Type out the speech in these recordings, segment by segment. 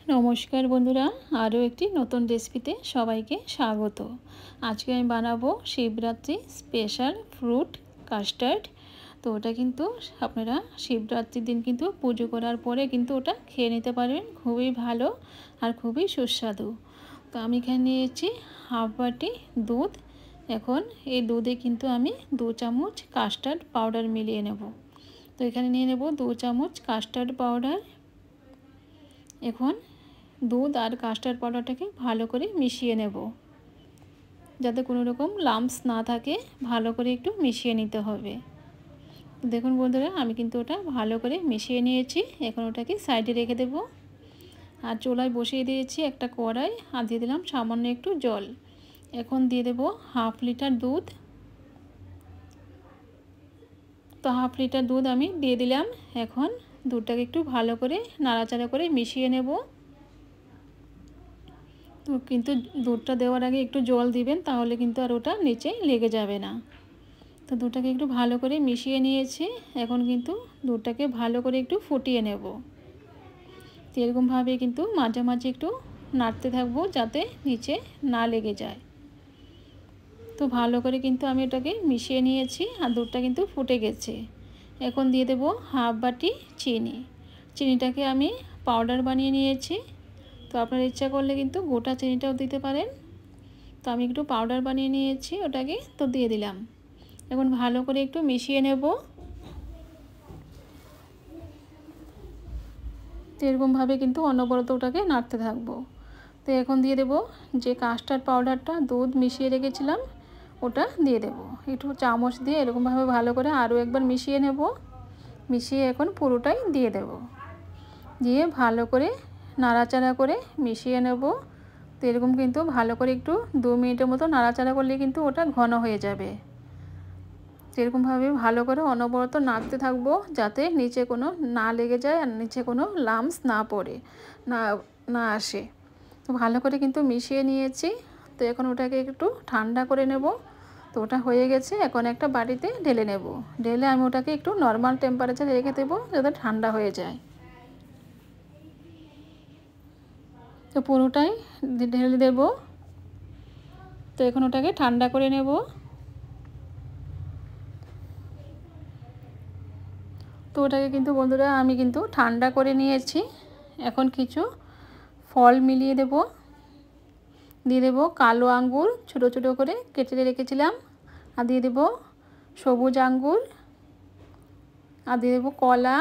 নমস্কার বন্ধুরা, আরও একটি নতুন রেসিপিতে সবাইকে স্বাগত। আজকে আমি বানাবো শিবরাত্রি স্পেশাল ফ্রুট কাস্টার্ড। তো ওটা কিন্তু আপনারা শিবরাত্রির দিন কিন্তু পুজো করার পরে কিন্তু ওটা খেয়ে নিতে পারবেন, খুবই ভালো আর খুবই সুস্বাদু। তো আমি এখানে নিয়েছি হাফ বাটি দুধ। এখন এই দুধে কিন্তু আমি 2 চামচ কাস্টার্ড পাউডার মিলিয়ে নেব। তো এখানে নিয়ে নেব 2 চামচ কাস্টার্ড পাউডার। এখন দুধ আর কাস্টার্ড পাউডারটাকে ভালো করে মিশিয়ে নেব, যাতে কোনো রকম লাম্পস না থাকে। ভালো করে একটু মিশিয়ে নিতে হবে। দেখুন বন্ধুরা, আমি কিন্তু ওটা ভালো করে মিশিয়ে নিয়েছি। এখন ওটাকে সাইডে রেখে দেব। আর চুলায় বসিয়ে দিয়েছি একটা কড়াই, আর দিয়ে দিলাম সামান্য একটু জল। এখন দিয়ে দেব হাফ লিটার দুধ। তো হাফ লিটার দুধ আমি দিয়ে দিলাম। এখন দুধটাকে একটু ভালো করে নাড়াচাড়া করে মিশিয়ে নেব। তো কিন্তু দুধটা দেওয়ার আগে একটু জল দিবেন, তাহলে কিন্তু আর ওটা নিচে লেগে যাবে না। তো দুধটাকে একটু ভালো করে মিশিয়ে নিয়েছি। এখন কিন্তু দুধটাকে ভালো করে একটু ফুটিয়ে নেব। তো এরকমভাবে কিন্তু মাঝে মাঝে একটু নাড়তে থাকবো, যাতে নিচে না লেগে যায়। তো ভালো করে কিন্তু আমি এটাকে মিশিয়ে নিয়েছি, আর দুধটা কিন্তু ফুটে গেছে। এখন দিয়ে দেব হাফ বাটি চিনি। চিনিটাকে আমি পাউডার বানিয়ে নিয়েছি। তো আপনার ইচ্ছা করলে কিন্তু গোটা চিনিটাও দিতে পারেন। তো আমি একটু পাউডার বানিয়ে নিয়েছি, ওটাকে তো দিয়ে দিলাম। এখন ভালো করে একটু মিশিয়ে নেব। তো এরকমভাবে কিন্তু অনবরত ওটাকে নাড়তে থাকবো। তো এখন দিয়ে দেব যে কাস্টার্ড পাউডারটা দুধ মিশিয়ে রেখেছিলাম, ওটা দিয়ে দেব। একটু চামচ দিয়ে এরকমভাবে ভালো করে আরও একবার মিশিয়ে নেব। মিশিয়ে এখন পুরোটাই দিয়ে দেব। দিয়ে ভালো করে নাড়াচাড়া করে মিশিয়ে নেব। তো এরকম কিন্তু ভালো করে একটু 2 মিনিটের মতো নাড়াচাড়া করলে কিন্তু ওটা ঘন হয়ে যাবে। এরকমভাবে ভালো করে অনবরত নাড়তে থাকবো, যাতে নিচে কোনো না লেগে যায় আর নিচে কোনো লাম্পস না পড়ে না আসে। তো ভালো করে কিন্তু মিশিয়ে নিয়েছি। তো এখন ওটাকে একটু ঠান্ডা করে নেব। তো ওটা হয়ে গেছে। এখন একটা বাটিতে ঢেলে নেব। ঢেলে আমি ওটাকে একটু নর্মাল টেম্পারেচারে রেখে দেবো, যাতে ঠান্ডা হয়ে যায়। তো পুরোটাই ঢেলে দেব। তো এখন ওটাকে ঠান্ডা করে নেব। তো ওটাকে কিন্তু বন্ধুরা আমি কিন্তু ঠান্ডা করে নিয়েছি। এখন কিছু ফল মিলিয়ে দেব। দিয়ে দেব কালো আঙ্গুর ছোটো ছোটো করে কেটে রেখেছিলাম, আর দিয়ে দেব সবুজ আঙ্গুর, আর দিয়ে দেব কলা,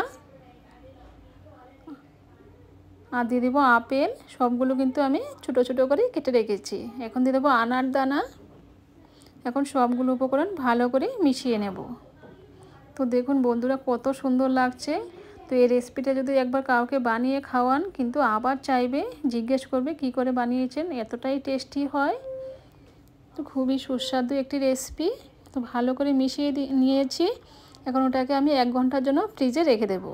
আর দিয়ে দেব আপেল। সবগুলো কিন্তু আমি ছোটো ছোটো করে কেটে রেখেছি। এখন দিয়ে দেবো আনার দানা। এখন সবগুলো উপকরণ ভালো করে মিশিয়ে নেব। তো দেখুন বন্ধুরা, কত সুন্দর লাগছে। তো এই রেসিপিটা যদি একবার কাউকে বানিয়ে খাওয়ান, কিন্তু আবার চাইবে, জিজ্ঞেস করবে কী করে বানিয়েছেন। এতটাই টেস্টি হয়। তো খুবই সুস্বাদু একটি রেসিপি। তো ভালো করে মিশিয়ে নিয়েছি। এখন ওটাকে আমি 1 ঘন্টার জন্য ফ্রিজে রেখে দেব।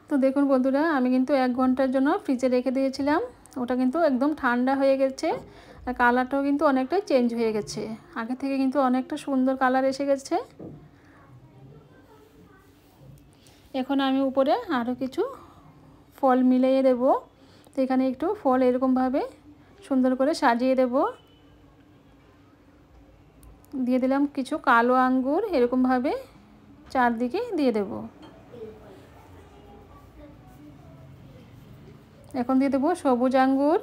তো দেখুন বন্ধুরা, আমি কিন্তু 1 ঘন্টার জন্য ফ্রিজে রেখে দিয়েছিলাম। ওটা কিন্তু একদম ঠান্ডা হয়ে গেছে, আর কালারটাও কিন্তু অনেকটাই চেঞ্জ হয়ে গেছে। আগে থেকে কিন্তু অনেকটা সুন্দর কালার এসে গেছে। এখন আমি উপরে আরও কিছু ফল মিলিয়ে দেব। তো এখানে একটু ফল এরকমভাবে সুন্দর করে সাজিয়ে দেব। দিয়ে দিলাম কিছু কালো আঙ্গুর, এরকমভাবে চারদিকে দিয়ে দেব। এখন দিয়ে দেবো সবুজ আঙ্গুর।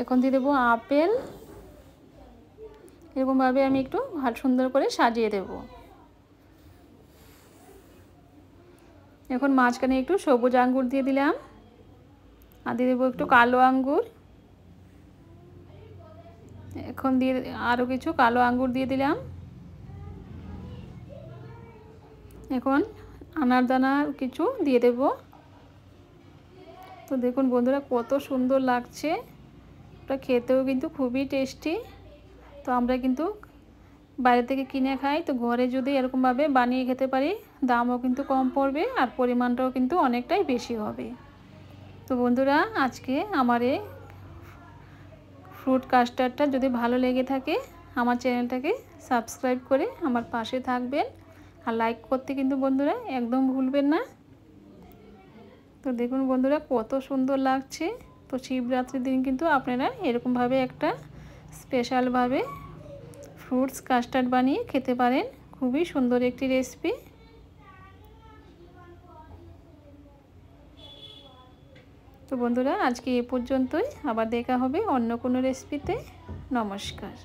এখন দিয়ে দেবো আপেল। এরকমভাবে আমি একটু ভালো সুন্দর করে সাজিয়ে দেব। এখন মাঝখানে একটু সবুজ আঙ্গুর দিয়ে দিলাম, আর দিয়ে দেবো একটু কালো আঙ্গুর। এখন দিয়ে আরও কিছু কালো আঙ্গুর দিয়ে দিলাম। এখন আনারদানা কিছু দিয়ে দেব। তো দেখুন বন্ধুরা, কত সুন্দর লাগছে। ওটা খেতেও কিন্তু খুবই টেস্টি। তো আমরা কিন্তু বাইরে থেকে কিনে খাই, তো ঘরে যদি এরকমভাবে বানিয়ে খেতে পারি, দামও কিন্তু কম পড়বে, আর পরিমাণটাও কিন্তু অনেকটাই বেশি হবে। তো বন্ধুরা, আজকে আমার এই ফ্রুট কাস্টার্ডটা যদি ভালো লেগে থাকে, আমার চ্যানেলটাকে সাবস্ক্রাইব করে আমার পাশে থাকবেন। আর লাইক করতে কিন্তু বন্ধুরা একদম ভুলবেন না। তো দেখুন বন্ধুরা কত সুন্দর লাগছে। তো শিবরাত্রির দিন কিন্তু আপনারা এরকমভাবে একটা স্পেশালভাবে ফ্রুটস কাস্টার্ড বানিয়ে খেতে পারেন। খুবই সুন্দর একটি রেসিপি। তো বন্ধুরা আজকে এ পর্যন্তই, আবার দেখা হবে অন্য কোনো রেসিপিতে। নমস্কার।